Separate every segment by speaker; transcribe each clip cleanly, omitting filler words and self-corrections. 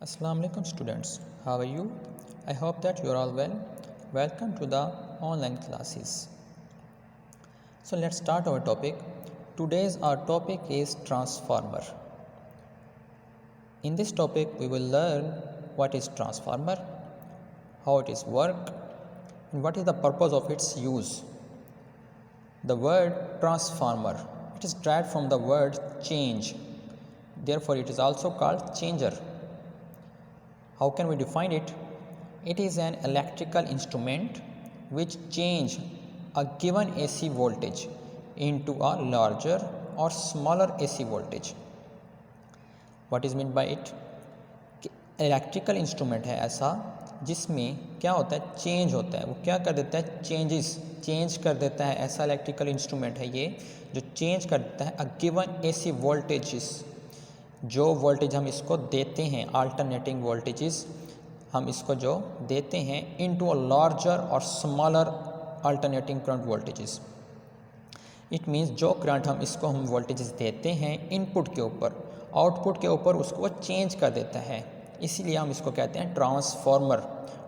Speaker 1: Assalamu alaikum students, how are you? I hope that you are all well. Welcome to the online classes. So let's start our topic. Today's our topic is transformer. In this topic we will learn what is transformer, how it is work, and what is the purpose of its use. The word transformer, it is derived from the word change. Therefore it is also called changer. How can we define it? It is an electrical instrument which change a given AC voltage into a larger or smaller AC voltage. What is meant by it? Electrical instrument है ऐसा जिसमें क्या होता है, change होता है. वो क्या कर देता है, चेंज कर देता है. ऐसा इलेक्ट्रिकल इंस्ट्रूमेंट है ये जो चेंज कर देता है अ गिवन एसी वोल्टेजेस. जो वोल्टेज हम इसको देते हैं, अल्टरनेटिंग वोल्टेजेस हम इसको जो देते हैं इनटू अ लार्जर और smaller alternating current voltages. It means जो करंट हम वोल्टेजेस देते हैं इनपुट के ऊपर, आउटपुट के ऊपर उसको चेंज कर देता है. इसीलिए हम इसको कहते हैं ट्रांसफार्मर.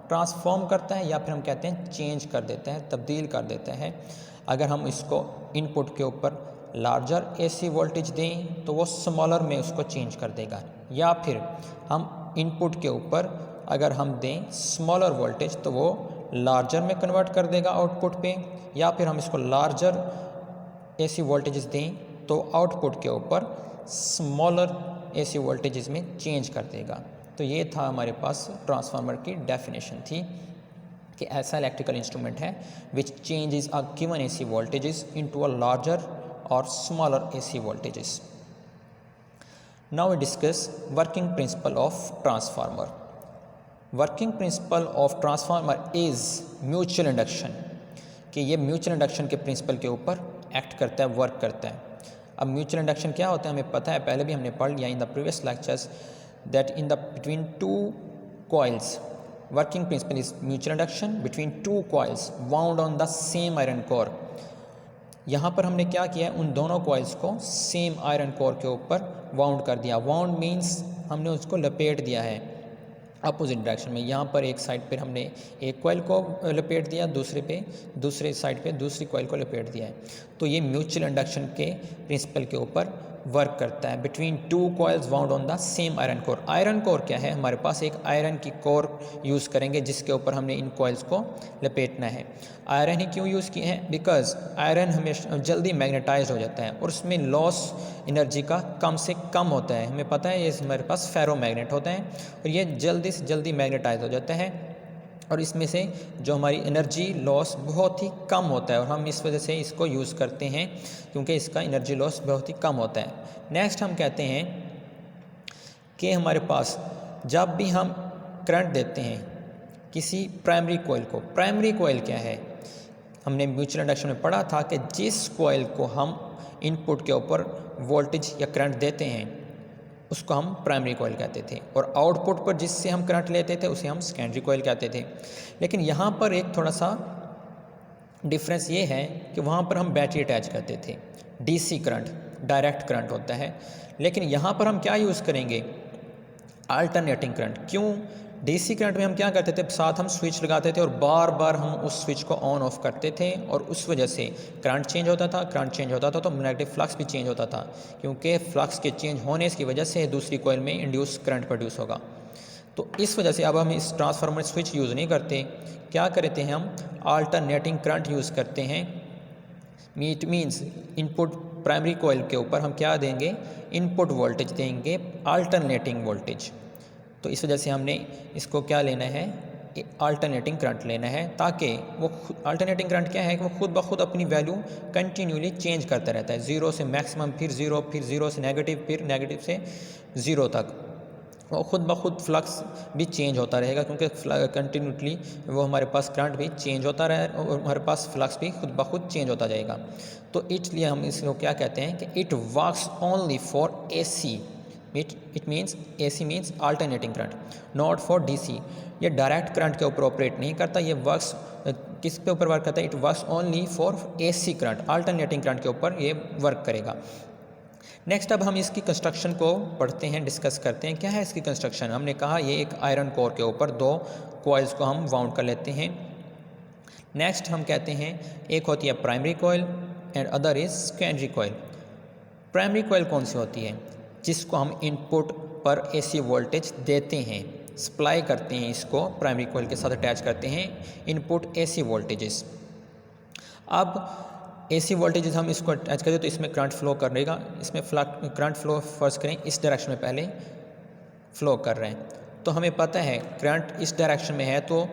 Speaker 1: ट्रांसफॉर्म करता है या फिर हम कहते हैं चेंज कर देता है, तब्दील कर देता है. अगर हम इसको इनपुट के ऊपर लार्जर एसी वोल्टेज दें तो वो स्मॉलर में उसको चेंज कर देगा, या फिर हम इनपुट के ऊपर अगर हम दें स्मॉलर वोल्टेज तो वो लार्जर में कन्वर्ट कर देगा आउटपुट पे, या फिर हम इसको लार्जर एसी वोल्टेजेस दें तो आउटपुट के ऊपर स्मॉलर एसी वोल्टेजेस में चेंज कर देगा. तो ये था हमारे पास ट्रांसफार्मर की डेफिनेशन थी कि ऐसा इलेक्ट्रिकल इंस्ट्रूमेंट है विच changes a given AC voltages into a larger or smaller AC voltages. Now we discuss working principle of transformer. Working principle of transformer is mutual induction. कि ये म्यूचुअल इंडक्शन के principal के ऊपर act करता है, work करता है. अब म्यूचुअल इंडक्शन क्या होता है हमें पता है, पहले भी हमने पढ़ लिया in the previous lectures that in the between two coils working principle is mutual induction between two coils wound on the same iron core. यहाँ पर हमने क्या किया है, उन दोनों कॉइल्स को सेम आयरन कोर के ऊपर वाउंड कर दिया. वाउंड मींस हमने उसको लपेट दिया है अपोजिट डायरेक्शन में. यहाँ पर एक साइड पर हमने एक कॉइल को लपेट दिया, दूसरे साइड पे दूसरी कॉइल को लपेट दिया है. तो ये म्यूचुअल इंडक्शन के प्रिंसिपल के ऊपर वर्क करता है. Between two coils wound on the same iron core. Iron core क्या है, हमारे पास एक आयरन की कोर यूज़ करेंगे जिसके ऊपर हमने इन कॉइल्स को लपेटना है. आयरन ही क्यों यूज़ किए हैं, बिकॉज आयरन हमेशा जल्दी मैग्नेटाइज हो जाता है और उसमें लॉस एनर्जी का कम से कम होता है. हमें पता है ये हमारे पास फेरो मैग्नेट होता है और ये जल्दी से जल्दी मैग्नेटाइज हो जाता है और इसमें से जो हमारी एनर्जी लॉस बहुत ही कम होता है और हम इस वजह से इसको यूज़ करते हैं क्योंकि इसका एनर्जी लॉस बहुत ही कम होता है. नेक्स्ट हम कहते हैं कि हमारे पास जब भी हम करंट देते हैं किसी प्राइमरी कॉइल को, प्राइमरी कॉइल क्या है, हमने म्यूचुअल इंडक्शन में पढ़ा था कि जिस कॉइल को हम इनपुट के ऊपर वोल्टेज या करंट देते हैं उसको हम प्राइमरी कॉइल कहते थे और आउटपुट पर जिससे हम करंट लेते थे उसे हम सेकेंडरी कॉइल कहते थे. लेकिन यहाँ पर एक थोड़ा सा डिफरेंस ये है कि वहाँ पर हम बैटरी अटैच करते थे, डीसी करंट डायरेक्ट करंट होता है. लेकिन यहाँ पर हम क्या यूज़ करेंगे, अल्टरनेटिंग करंट. क्यों, डीसी करंट में हम क्या करते थे, साथ हम स्विच लगाते थे और बार बार हम उस स्विच को ऑन ऑफ करते थे और उस वजह से करंट चेंज होता था. करंट चेंज होता था तो मैग्नेटिक फ्लक्स भी चेंज होता था, क्योंकि फ्लक्स के चेंज होने की वजह से दूसरी कॉइल में इंड्यूस करंट प्रोड्यूस होगा. तो इस वजह से अब हम इस ट्रांसफार्मर स्विच यूज़ नहीं करते. क्या करते हैं, हम अल्टरनेटिंग करंट यूज़ करते हैं. It means input primary coil के ऊपर हम क्या देंगे, इनपुट वोल्टेज देंगे अल्टरनेटिंग वोल्टेज. तो इस वजह से हमने इसको क्या लेना है, अल्टरनेटिंग करंट लेना है, ताकि वो अल्टरनेटिंग करंट क्या है कि वो खुद ब खुद अपनी वैल्यू कंटिन्यूली चेंज करता रहता है. ज़ीरो से मैक्सिमम, फिर ज़ीरो से नेगेटिव, फिर नेगेटिव से ज़ीरो तक. वो खुद ब खुद फ्लक्स भी चेंज होता रहेगा क्योंकि कंटिन्यूटली वो हमारे पास करंट भी चेंज होता रहे और हमारे पास फ्लक्स भी खुद ब खुद चेंज होता जाएगा. तो इसलिए हम इसको क्या कहते हैं कि it works only for AC. It means AC means alternating current, not for DC. ये डायरेक्ट करंट के ऊपर ऑपरेट नहीं करता, ये वर्क्स किस पे ऊपर वर्क करता है, it works only for AC current, alternating current के ऊपर ये वर्क करेगा. नेक्स्ट अब हम इसकी कंस्ट्रक्शन को पढ़ते हैं, डिस्कस करते हैं। क्या है इसकी कंस्ट्रक्शन? हमने कहा ये एक आयरन कोर के ऊपर 2 कॉइल्स को हम वाउंड कर लेते हैं। नेक्स्ट हम कहते हैं एक होती है primary coil and other is secondary coil. Primary coil कौन सी होती है? जिसको हम इनपुट पर एसी वोल्टेज देते हैं, सप्लाई करते हैं, इसको प्राइमरी कॉइल के साथ अटैच करते हैं इनपुट एसी वोल्टेजेस। अब एसी वोल्टेजेस हम इसको अटैच करें तो इसमें करंट फ्लो करेगा। इसमें करंट फ्लो फर्स्ट करें इस डायरेक्शन में पहले फ्लो कर रहे हैं, तो हमें पता है करंट इस डायरेक्शन में है तो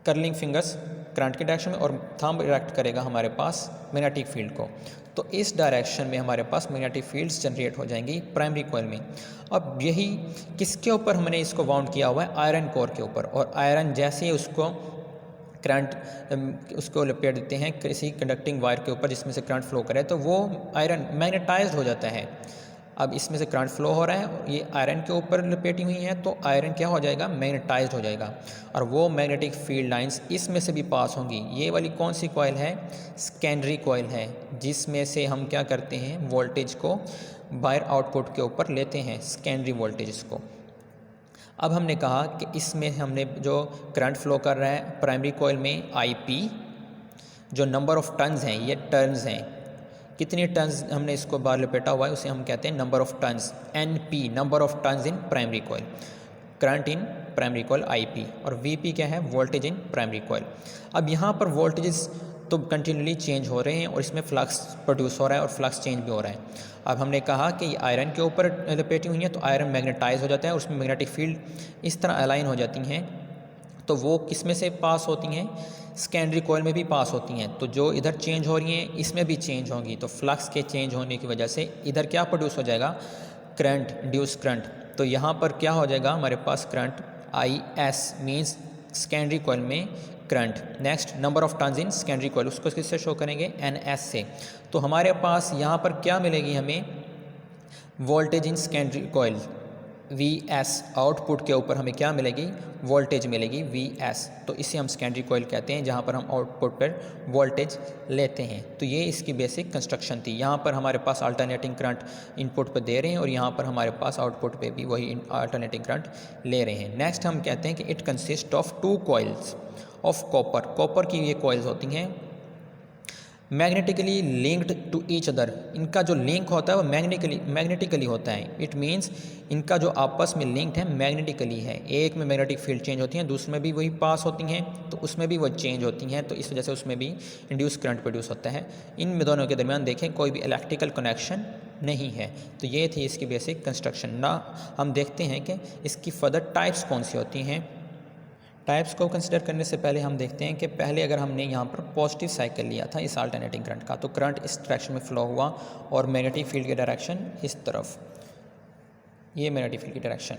Speaker 1: कर्लिंग फिंगर्स करंट के डायरेक्शन में और थंब इरेक्ट करेगा हमारे पास मैग्नेटिक फील्ड को। तो इस डायरेक्शन में हमारे पास मैग्नेटिक फील्ड्स जनरेट हो जाएंगी प्राइमरी कॉइल में। अब यही किसके ऊपर हमने इसको वाउंड किया हुआ है? आयरन कोर के ऊपर। और आयरन जैसे ही उसको करंट उसको लपेट देते हैं किसी कंडक्टिंग वायर के ऊपर जिसमें से करंट फ्लो करे, तो वो आयरन मैग्नेटाइज्ड हो जाता है। अब इसमें से करंट फ्लो हो रहा है, ये आयरन के ऊपर लपेटी हुई है, तो आयरन क्या हो जाएगा? मैग्नेटाइज्ड हो जाएगा और वो मैग्नेटिक फील्ड लाइंस इसमें से भी पास होंगी। ये वाली कौन सी कॉइल है? सेकेंडरी कॉइल है, जिसमें से हम क्या करते हैं? वोल्टेज को वायर आउटपुट के ऊपर लेते हैं, सेकेंडरी वोल्टेज को। अब हमने कहा कि इसमें हमने जो करंट फ्लो कर रहा है प्राइमरी कॉइल में IP, जो नंबर ऑफ टर्न्स हैं, ये टर्न्स हैं, कितने टर्न्स हमने इसको बाहर लपेटा हुआ है उसे हम कहते हैं number of turns, NP, number of turns in primary coil. Current in primary coil IP और VP क्या है? Voltage in primary coil. अब यहाँ पर वोल्टेजेस तो कंटिन्यूली चेंज हो रहे हैं और इसमें फ्लक्स प्रोड्यूस हो रहा है और फ्लक्स चेंज भी हो रहा है। अब हमने कहा कि ये आयरन के ऊपर लपेटी हुई है तो आयरन मैग्नेटाइज हो जाता है और उसमें मैग्नेटिक फील्ड इस तरह अलाइन हो जाती हैं, तो वो किस में से पास होती हैं? सेकेंडरी कॉइल में भी पास होती हैं। तो जो इधर चेंज हो रही हैं इसमें भी चेंज होंगी, तो फ्लक्स के चेंज होने की वजह से इधर क्या प्रोड्यूस हो जाएगा? Current, induce current. तो यहाँ पर क्या हो जाएगा हमारे पास? Current IS means secondary coil में current. Next number of turns in secondary coil, उसको किससे शो करेंगे? NS से। तो हमारे पास यहाँ पर क्या मिलेगी हमें? Voltage in secondary coil VS, output के ऊपर हमें क्या मिलेगी? वोल्टेज मिलेगी VS। तो इसे हम सेकेंडरी कॉइल कहते हैं जहाँ पर हम आउटपुट पर वोल्टेज लेते हैं। तो ये इसकी बेसिक कंस्ट्रक्शन थी। यहाँ पर हमारे पास अल्टरनेटिंग करंट इनपुट पर दे रहे हैं और यहाँ पर हमारे पास आउटपुट पे भी वही अल्टरनेटिंग करंट ले रहे हैं। नेक्स्ट हम कहते हैं कि it consist of 2 coils of copper. Copper की ये कॉइल्स होती हैं magnetically linked to each other. इनका जो लिंक होता है वो मैग्नेटिकली होता है। इट मीन्स इनका जो आपस में लिंक्ड है मैग्नेटिकली है। एक में मैग्नेटिक फील्ड चेंज होती हैं, दूसरे में भी वही पास होती हैं, तो उसमें भी वो चेंज होती हैं, तो इस वजह से उसमें भी इंड्यूस करंट प्रोड्यूस होता है। इन दोनों के दरमियान देखें कोई भी इलेक्ट्रिकल कनेक्शन नहीं है। तो ये थी इसकी बेसिक कंस्ट्रक्शन। ना हम देखते हैं कि इसकी फर्दर टाइप्स कौन सी होती हैं। टाइप्स को कंसिडर करने से पहले हम देखते हैं कि पहले अगर हमने यहाँ पर पॉजिटिव साइकिल लिया था इस अल्टरनेटिंग करंट का, तो करंट इस डायरेक्शन में फ्लो हुआ और मैग्नेटिक फील्ड की डायरेक्शन इस तरफ, ये मैग्नेटिक फील्ड की डायरेक्शन।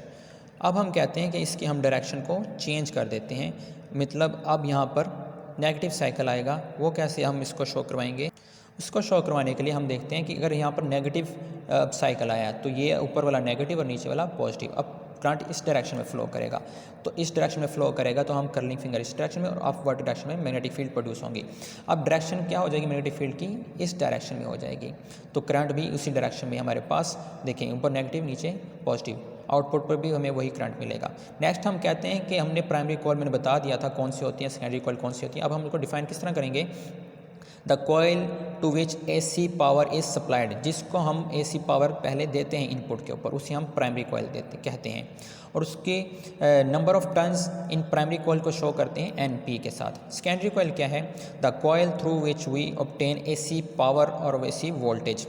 Speaker 1: अब हम कहते हैं कि इसकी हम डायरेक्शन को चेंज कर देते हैं, मतलब अब यहाँ पर नेगेटिव साइकिल आएगा। वो कैसे हम इसको शो करवाएंगे? उसको शो करवाने के लिए हम देखते हैं कि अगर यहाँ पर नेगेटिव साइकिल आया तो ये ऊपर वाला नेगेटिव और नीचे वाला पॉजिटिव। अब करंट इस डायरेक्शन में फ्लो करेगा, तो इस डायरेक्शन में फ्लो करेगा तो हम कर्लिंग फिंगर इस डायरेक्शन में और अपवर्ड डायरेक्शन में मैग्नेटिक फील्ड प्रोड्यूस होंगी। अब डायरेक्शन क्या हो जाएगी मैग्नेटिक फील्ड की? इस डायरेक्शन में हो जाएगी, तो करंट भी उसी डायरेक्शन में हमारे पास देखें, ऊपर नेगेटिव नीचे पॉजिटिव, आउटपुट पर भी हमें वही करंट मिलेगा। नेक्स्ट हम कहते हैं कि हमने प्राइमरी कॉइल मैंने बता दिया था कौन सी होती है, सेकेंडरी कॉइल कौन सी होती है। अब हम उनको डिफाइन किस तरह करेंगे? The coil to which AC power is supplied, जिसको हम AC पावर पहले देते हैं इनपुट के ऊपर, उसे हम प्राइमरी कॉइल कहते हैं। और उसके number of turns in primary coil को शो करते हैं NP के साथ। सेकेंडरी कॉइल क्या है? The coil through which we obtain AC power और AC वोल्टेज,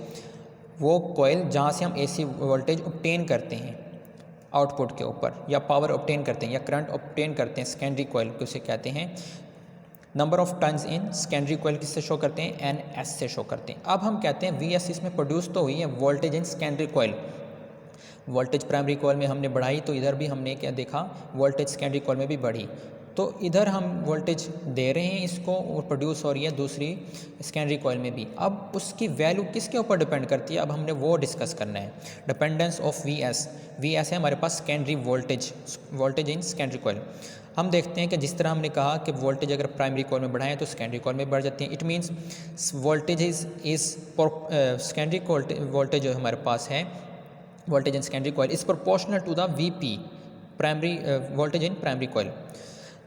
Speaker 1: वो कॉइल जहाँ से हम AC वोल्टेज ऑब्टेन करते हैं आउटपुट के ऊपर, या पावर ऑब्टेन करते हैं या करंट ऑब्टेन करते हैं, सेकेंडरी कॉइल को उसे कहते हैं। Number of turns in secondary coil किससे शो करते हैं? NS से शो करते हैं। अब हम कहते हैं VS इसमें प्रोड्यूस तो हुई है voltage in secondary coil. Voltage primary coil में हमने बढ़ाई तो इधर भी हमने क्या देखा? वोल्टेज सेकेंडरी कॉइल में भी बढ़ी। तो इधर हम वोल्टेज दे रहे हैं इसको और प्रोड्यूस हो रही है दूसरी सेकेंडरी कॉइल में भी। अब उसकी वैल्यू किसके ऊपर डिपेंड करती है, अब हमने वो डिस्कस करना है। डिपेंडेंस ऑफ वी एस है हमारे पास secondary voltage in secondary coil. हम देखते हैं कि जिस तरह हमने कहा कि वोल्टेज अगर प्राइमरी कॉइल में बढ़ाएं तो सेकेंडरी कॉइल में बढ़ जाती है। It means voltage is secondary voltage जो हमारे पास है voltage in secondary coil is proportional to the VP primary voltage in primary coil.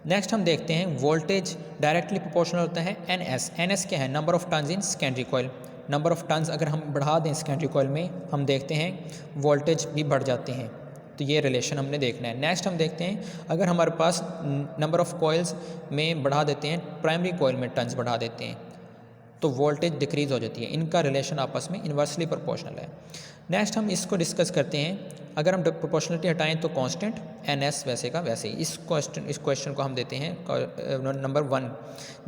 Speaker 1: Next हम देखते हैं वोल्टेज डायरेक्टली प्रोपोर्शनल होता है एन एस क्या है, number of turns in secondary coil. Number of turns अगर हम बढ़ा दें सेकेंडरी कॉइल में हम देखते हैं वोल्टेज भी बढ़ जाते हैं, तो ये रिलेशन हमने देखना है। नेक्स्ट हम देखते हैं अगर हमारे पास नंबर ऑफ कॉइल्स में बढ़ा देते हैं, प्राइमरी कॉइल में टर्न्स बढ़ा देते हैं तो वोल्टेज डिक्रीज़ हो जाती है। इनका रिलेशन आपस में इन्वर्सली प्रोपोर्शनल है। नेक्स्ट हम इसको डिस्कस करते हैं। अगर हम प्रोपोर्शनलिटी हटाएं तो कांस्टेंट एन एस वैसे का वैसे ही। इस क्वेश्चन को हम देते हैं नंबर 1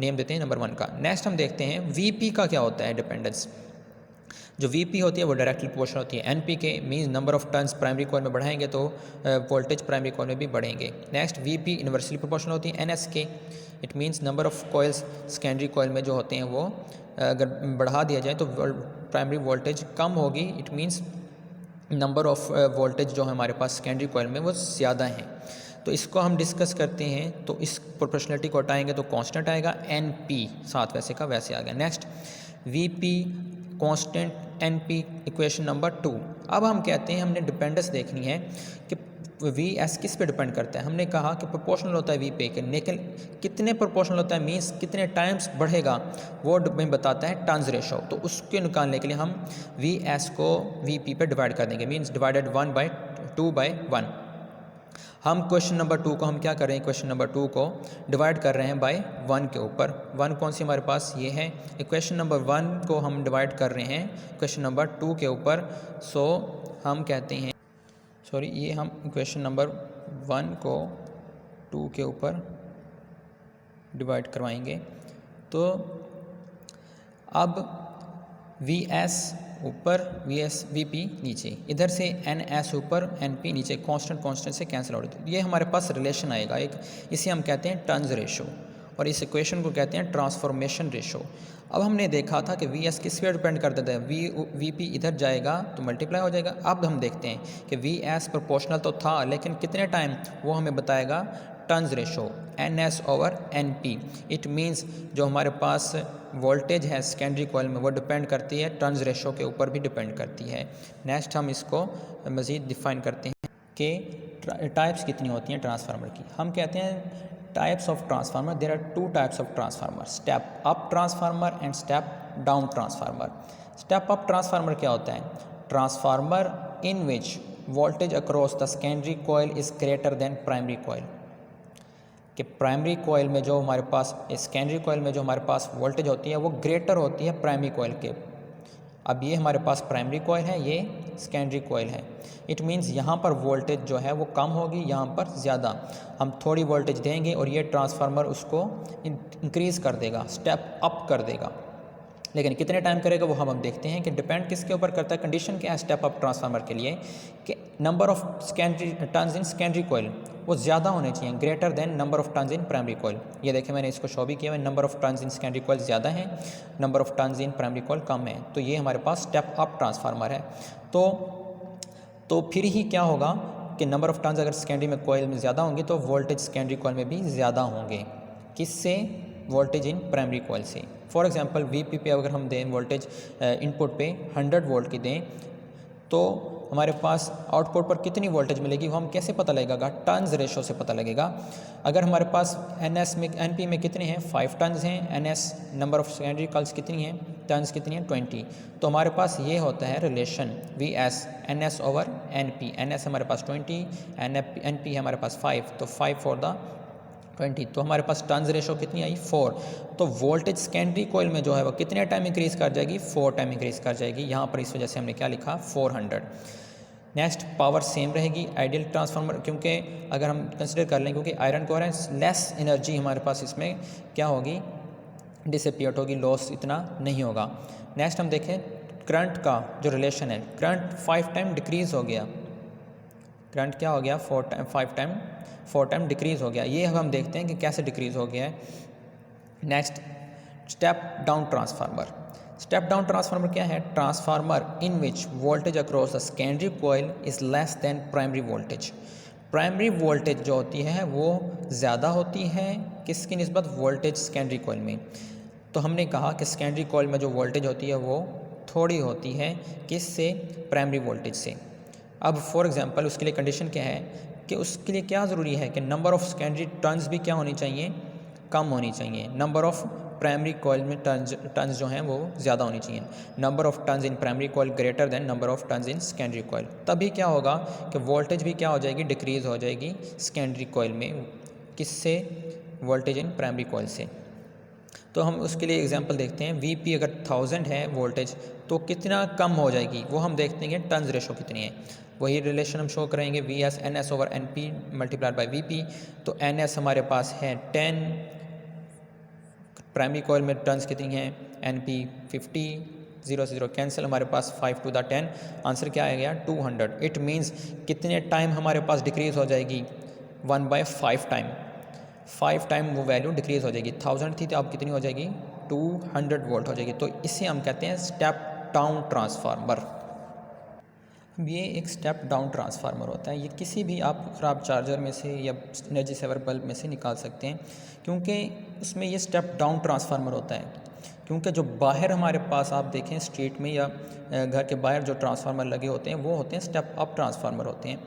Speaker 1: नेम देते हैं नंबर 1 का। नेक्स्ट हम देखते हैं वीपी का क्या होता है डिपेंडेंस। जो वीपी होती है वो डायरेक्टली प्रोपोर्शनल होती है एनपी के, means number of turns primary coil में बढ़ाएंगे तो वोल्टेज प्राइमरी कॉइल में भी बढ़ेंगे। नेक्स्ट वीपी इन्वर्सली प्रोपोर्शनल होती है एनएस के। It means number of coils secondary coil में जो होते हैं वो अगर बढ़ा दिया जाए तो प्राइमरी वोल्टेज कम होगी। It means number of voltage जो हमारे पास सेकेंडरी कॉइल में वो ज़्यादा हैं। तो इसको हम डिस्कस करते हैं। तो इस प्रोपोर्शनलिटी को हटाएंगे तो कांस्टेंट आएगा, एन पी साथ वैसे का वैसे आ गया। Next V P constant N P equation number 2। अब हम कहते हैं हमने डिपेंडेंस देखनी है कि वी एस किस पे डिपेंड करता है। हमने कहा कि प्रोपोर्शनल होता है वी पे के, लेकिन कितने प्रोपोर्शनल होता है मीन्स कितने टाइम्स बढ़ेगा वो हमें बताता है टर्न्स रेशो। तो उसके निकालने के लिए हम वी एस को वी पी पे डिवाइड कर देंगे, मीन्स डिवाइडेड 1/2/1। हम क्वेश्चन नंबर 2 को हम क्या कर रहे हैं, क्वेश्चन नंबर 2 को डिवाइड कर रहे हैं बाय 1 के ऊपर। 1 कौन सी हमारे पास ये है। इक्वेशन नंबर 1 को हम डिवाइड कर रहे हैं क्वेश्चन नंबर 2 के ऊपर। सो हम कहते हैं ये हम इक्वेशन नंबर 1 को 2 के ऊपर डिवाइड करवाएंगे। तो अब वी एस ऊपर वी पी नीचे, इधर से एन एस ऊपर एन पी नीचे, कांस्टेंट से कैंसिल आउट। ये हमारे पास रिलेशन आएगा एक, इसे हम कहते हैं टर्न्स रेशो और इस इक्वेशन को कहते हैं ट्रांसफॉर्मेशन रेशो। अब हमने देखा था कि वी एस किस पे डिपेंड कर देता है, वी पी इधर जाएगा तो मल्टीप्लाई हो जाएगा। अब हम देखते हैं कि वी एस प्रोपोर्शनल तो था लेकिन कितने टाइम वो हमें बताएगा turns ratio N S over N P. It means जो हमारे पास वोल्टेज है सेकेंडरी कॉइल में वो डिपेंड करती है टर्न्स रेशो के ऊपर भी डिपेंड करती है। नेक्स्ट हम इसको मज़ीद डिफाइन करते हैं कि टाइप्स कितनी होती हैं ट्रांसफार्मर की। हम कहते हैं types of transformer, there are 2 types of transformer, step up transformer and step down transformer. Step up transformer क्या होता है, transformer in which voltage across the secondary coil is greater than primary coil. कि primary coil में जो हमारे पास secondary coil में जो हमारे पास वोल्टेज होती है वो ग्रेटर होती है प्राइमरी कॉइल के। अब ये हमारे पास प्राइमरी कॉइल है, ये सेकेंडरी कॉइल है। इट मीन्स यहाँ पर वोल्टेज जो है वो कम होगी, यहाँ पर ज़्यादा। हम थोड़ी वोल्टेज देंगे और ये ट्रांसफार्मर उसको इंक्रीज़ कर देगा, स्टेप अप कर देगा। लेकिन कितने टाइम करेगा वो हम देखते हैं कि डिपेंड किसके ऊपर करता है। कंडीशन क्या है स्टेप अप ट्रांसफार्मर के लिए कि number of turns in secondary coil वो ज़्यादा होने चाहिए, greater than number of turns in primary coil. ये देखें मैंने इसको शो भी किया है, number of turns in secondary coil ज़्यादा है, number of turns in primary coil कम है। तो ये हमारे पास स्टेप अप ट्रांसफार्मर है। तो फिर ही क्या होगा कि नंबर ऑफ टर्न्स अगर सेकेंडरी में कॉइल में ज़्यादा होंगे तो वोल्टेज सेकेंडरी कॉइल में भी ज़्यादा होंगे। किससे, वोल्टेज इन प्राइमरी कॉइल से। फॉर एग्जांपल वी पी पे अगर हम दें वोल्टेज इनपुट पे 100 वोल्ट की दें तो हमारे पास आउटपुट पर कितनी वोल्टेज मिलेगी वो हम कैसे पता लगेगा, टर्न्स रेशो से पता लगेगा। अगर हमारे पास एनएस में एनपी में कितने हैं 5 टर्न्स हैं, NS number of secondary coils कितनी हैं, टर्न्स कितनी हैं 20। तो हमारे पास ये होता है relation V S NS over NP. NS हमारे पास 20, एनपी है हमारे पास 5, तो 5 फॉर द 20। तो हमारे पास टर्न्स रेशो कितनी आई 4। तो वोल्टेज सेकेंडरी कॉइल में जो है वो कितने टाइम इंक्रीज़ कर जाएगी, 4 टाइम इंक्रीज़ कर जाएगी। यहाँ पर इस वजह से हमने क्या लिखा 400। नेक्स्ट पावर सेम रहेगी आइडियल ट्रांसफार्मर, क्योंकि अगर हम कंसिडर कर लें क्योंकि आयरन कोर है, लेस एनर्जी हमारे पास इसमें क्या होगी, डिसिपिएट होगी, लॉस इतना नहीं होगा। नेक्स्ट हम देखें करंट का जो रिलेशन है, करंट 5 टाइम डिक्रीज़ हो गया करंट क्या हो गया 4 टाइम डिक्रीज़ हो गया। ये अब हम देखते हैं कि कैसे डिक्रीज़ हो गया है। Next, step down transformer. Step down transformer क्या है? Transformer in which voltage across the secondary coil is less than primary voltage. Primary voltage जो होती है वो ज़्यादा होती है किसकी निस्बत? वोल्टेज सेकेंडरी कॉइल में। तो हमने कहा कि सेकेंडरी कॉइल में जो वोल्टेज होती है वो थोड़ी होती है किससे? प्राइमरी वोल्टेज से। अब फॉर एग्जांपल उसके लिए कंडीशन क्या है कि उसके लिए क्या ज़रूरी है कि नंबर ऑफ़ सेकेंडरी टर्न्स भी क्या होनी चाहिए? कम होनी चाहिए। नंबर ऑफ़ प्राइमरी कॉइल में टर्न्स जो हैं वो ज़्यादा होनी चाहिए। Number of turns in primary coil greater than number of turns in secondary coil. तभी क्या होगा कि वोल्टेज भी क्या हो जाएगी? डिक्रीज़ हो जाएगी सेकेंडरी कॉइल में। किससे? वोल्टेज इन प्राइमरी कॉइल से। तो हम उसके लिए एग्जांपल देखते हैं। वीपी अगर 1000 है वोल्टेज तो कितना कम हो जाएगी वो हम देखते हैं। टर्न्स रेशो कितनी है वही रिलेशन हम शो करेंगे। V S N S over N P multiplied by V P. तो एन एस हमारे पास है 10, प्राइमरी कॉइल में टर्न्स कितनी हैं? एन पी 50, 0 से 0 कैंसिल, हमारे पास 5 टू द 10, आंसर क्या आ गया? 200। इट मीन्स कितने टाइम हमारे पास डिक्रीज़ हो जाएगी? 1/5 टाइम। 5 टाइम वो वैल्यू डिक्रीज़ हो जाएगी। 1000 थी तो अब कितनी हो जाएगी? 200 वोल्ट हो जाएगी। तो इसे हम कहते हैं स्टेप डाउन ट्रांसफार्मर। अब ये एक स्टेप डाउन ट्रांसफार्मर होता है। ये किसी भी आप ख़राब चार्जर में से या एनर्जी सेवर बल्ब में से निकाल सकते हैं क्योंकि उसमें ये स्टेप डाउन ट्रांसफार्मर होता है। क्योंकि जो बाहर हमारे पास आप देखें स्ट्रीट में या घर के बाहर जो ट्रांसफार्मर लगे होते हैं वो होते हैं स्टेप अप ट्रांसफार्मर होते हैं।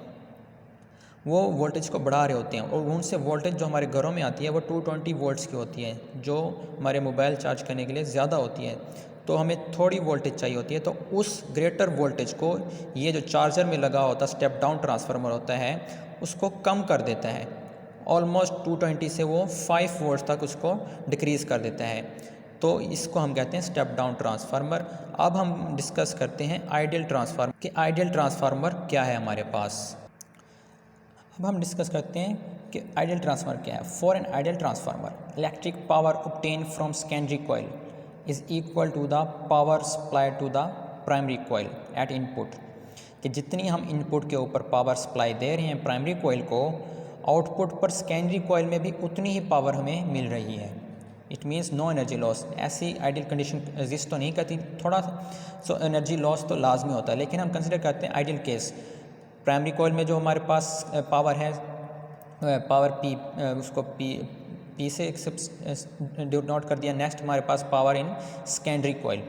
Speaker 1: वो वोल्टेज को बढ़ा रहे होते हैं और उनसे वोल्टेज जो हमारे घरों में आती है वो 220 वोल्ट्स की होती है, जो हमारे मोबाइल चार्ज करने के लिए ज़्यादा होती है। तो हमें थोड़ी वोल्टेज चाहिए होती है। तो उस ग्रेटर वोल्टेज को ये जो चार्जर में लगा होता स्टेप डाउन ट्रांसफार्मर होता है उसको कम कर देता है। ऑलमोस्ट 220 से वो 5 वोल्ट तक उसको डिक्रीज़ कर देता है। तो इसको हम कहते हैं स्टेप डाउन ट्रांसफार्मर। अब हम डिस्कस करते हैं आइडियल ट्रांसफार्मर कि आइडियल ट्रांसफार्मर क्या है हमारे पास। अब हम डिस्कस करते हैं कि आइडियल ट्रांसफार्मर क्या है। For an ideal transformer electric power obtain from secondary coil is equal to the power supply to the primary coil at input. कि जितनी हम इनपुट के ऊपर पावर सप्लाई दे रहे हैं प्राइमरी कॉइल को, आउटपुट पर सेकेंडरी कॉइल में भी उतनी ही पावर हमें मिल रही है। It means no energy loss. ऐसी आइडियल कंडीशन एग्जिस्ट तो नहीं करती, थोड़ा सो एनर्जी लॉस तो लाजमी होता है, लेकिन हम कंसिडर करते हैं आइडियल केस। प्राइमरी कॉइल में जो हमारे पास पावर है पावर पी, उसको पी से डिनोट कर दिया। नेक्स्ट हमारे पास पावर इन सेकेंडरी कॉइल।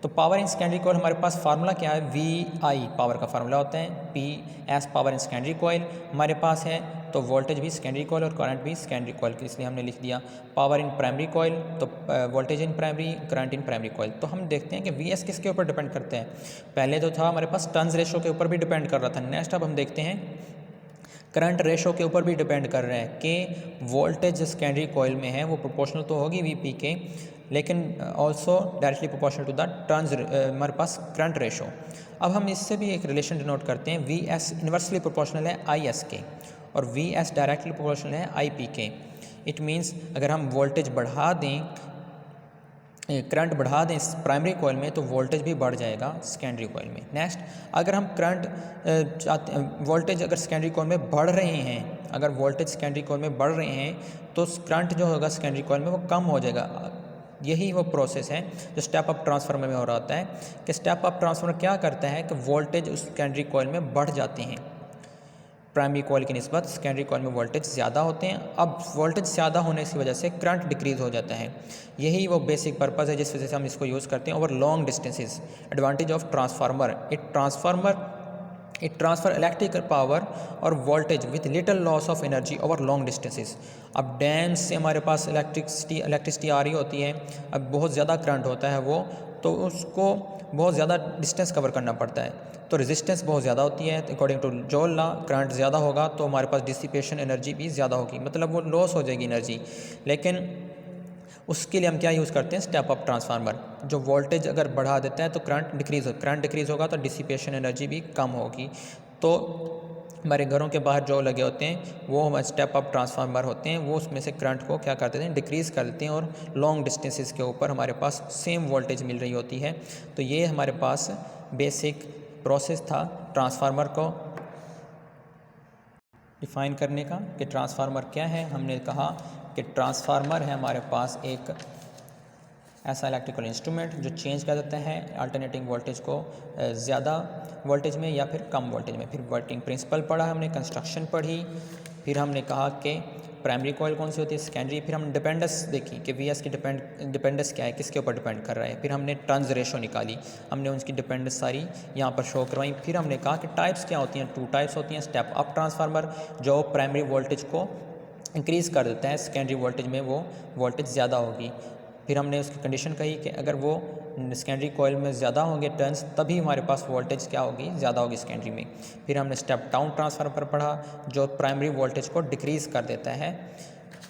Speaker 1: तो पावर इन सेकेंडरी कॉइल हमारे पास फार्मूला क्या है? वी आई पावर का फार्मूला होता है, P S power in secondary coil हमारे पास है। तो वोल्टेज भी सेकेंडरी कॉइल और करंट भी सेकेंडरी कॉइल, इसलिए हमने लिख दिया पावर इन प्राइमरी कॉइल। तो voltage in primary, current in primary coil. तो हम देखते हैं कि वी एस किसके ऊपर डिपेंड करते हैं। पहले जो था हमारे पास टर्न्स रेशो के ऊपर भी डिपेंड कर रहा था। नेक्स्ट अब हम देखते हैं करंट रेशो के ऊपर भी डिपेंड कर रहे हैं कि वोल्टेज सेकेंडरी कॉइल में है वो प्रोपोर्शनल तो होगी वीपी के, लेकिन also directly proportional to the turns हमारे पास करंट रेशो। अब हम इससे भी एक रिलेशन डिनोट करते हैं। वी एस इन्वर्सली प्रोपोर्शनल है आई एस के और वी एस डायरेक्टली प्रोपोर्शनल है आई पी के। इट मीन्स अगर हम वोल्टेज बढ़ा दें, करंट बढ़ा दें प्राइमरी कॉइल में तो वोल्टेज भी बढ़ जाएगा सेकेंडरी कॉइल में। नेक्स्ट, अगर हम करंट वोल्टेज अगर सेकेंडरी कॉइल में बढ़ रहे हैं, अगर वोल्टेज सेकेंडरी कॉइल में बढ़ रहे हैं तो करंट जो होगा सेकेंडरी कॉइल में वो कम हो जाएगा। यही वो प्रोसेस है जो स्टेप अप ट्रांसफार्मर में हो रहा होता है कि स्टेप अप ट्रांसफार्मर क्या करता है कि वोल्टेज उस सेकेंडरी कॉइल में बढ़ जाते हैं। प्राइमरी कॉइल की निस्बत सेकेंडरी कॉइल में वोल्टेज ज़्यादा होते हैं। अब वोल्टेज ज़्यादा होने की वजह से करंट डिक्रीज़ हो जाता है। यही वो बेसिक पर्पज़ है जिस वजह से हम इसको यूज़ करते हैं over long distances. Advantage of transformer, it transfer electrical power और voltage with little loss of energy over long distances. अब डैम से हमारे पास इलेक्ट्रिसिटी आ रही होती है, अब बहुत ज़्यादा करंट होता है वो, तो उसको बहुत ज़्यादा डिस्टेंस कवर करना पड़ता है, तो रेजिस्टेंस बहुत ज़्यादा होती है। According to Joule law current ज़्यादा होगा तो हमारे पास डिसिपेशन एनर्जी भी ज़्यादा होगी, मतलब वो लॉस हो जाएगी एनर्जी। लेकिन उसके लिए हम क्या यूज़ करते हैं? Step up transformer. जो वोल्टेज अगर बढ़ा देता है तो करंट डिक्रीज़ होगा तो डिसिपेशन एनर्जी भी कम होगी। तो हमारे घरों के बाहर जो लगे होते हैं वो हमारे स्टेप अप ट्रांसफार्मर होते हैं, वो उसमें से करंट को क्या कर देते हैं? डिक्रीज़ कर देते हैं और लॉन्ग डिस्टेंसेस के ऊपर हमारे पास सेम वोल्टेज मिल रही होती है। तो ये हमारे पास बेसिक प्रोसेस था ट्रांसफार्मर को डिफाइन करने का कि ट्रांसफार्मर क्या है। हमने कहा कि ट्रांसफार्मर है हमारे पास एक ऐसा इलेक्ट्रिकल इंस्ट्रूमेंट जो चेंज कर देता है अल्टरनेटिंग वोल्टेज को ज़्यादा वोल्टेज में या फिर कम वोल्टेज में। फिर वर्किंग प्रिंसिपल पढ़ा हमने, कंस्ट्रक्शन पढ़ी, फिर हमने कहा कि प्राइमरी कॉइल कौन सी होती है, सेकेंडरी, फिर हमने डिपेंडेंस देखी कि वी एस की डिपेंडेंस क्या है, किसके ऊपर डिपेंड कर रहा है। फिर हमने टर्न्स रेशो निकाली, हमने उसकी डिपेंडेंस सारी यहाँ पर शो करवाई। फिर हमने कहा कि टाइप्स क्या होती हैं, 2 टाइप्स होती हैं। स्टेप अप ट्रांसफार्मर जो प्राइमरी वोल्टेज को इंक्रीज़ कर देता है, सेकेंडरी वोल्टेज में वो वोल्टेज ज़्यादा होगी। फिर हमने उसकी कंडीशन कही कि अगर वो सेकेंडरी कॉइल में ज़्यादा होंगे टर्न्स, तभी हमारे पास वोल्टेज क्या होगी, ज़्यादा होगी सेकेंडरी में। फिर हमने स्टेप डाउन ट्रांसफार्मर पढ़ा जो प्राइमरी वोल्टेज को डिक्रीज़ कर देता है।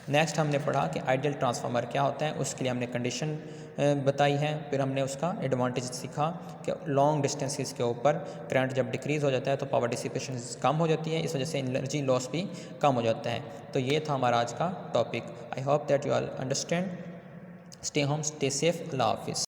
Speaker 1: नेक्स्ट हमने पढ़ा कि आइडियल ट्रांसफार्मर क्या होता है, उसके लिए हमने कंडीशन बताई है। फिर हमने उसका एडवांटेज सीखा कि लॉन्ग डिस्टेंसेस के ऊपर करंट जब डिक्रीज़ हो जाता है तो पावर डिसिपेशन कम हो जाती है, इस वजह से एनर्जी लॉस भी कम हो जाता है। तो ये था हमारा आज का topic. I hope that you all understand. Stay home, stay safe, अल्लाह हाफिज़।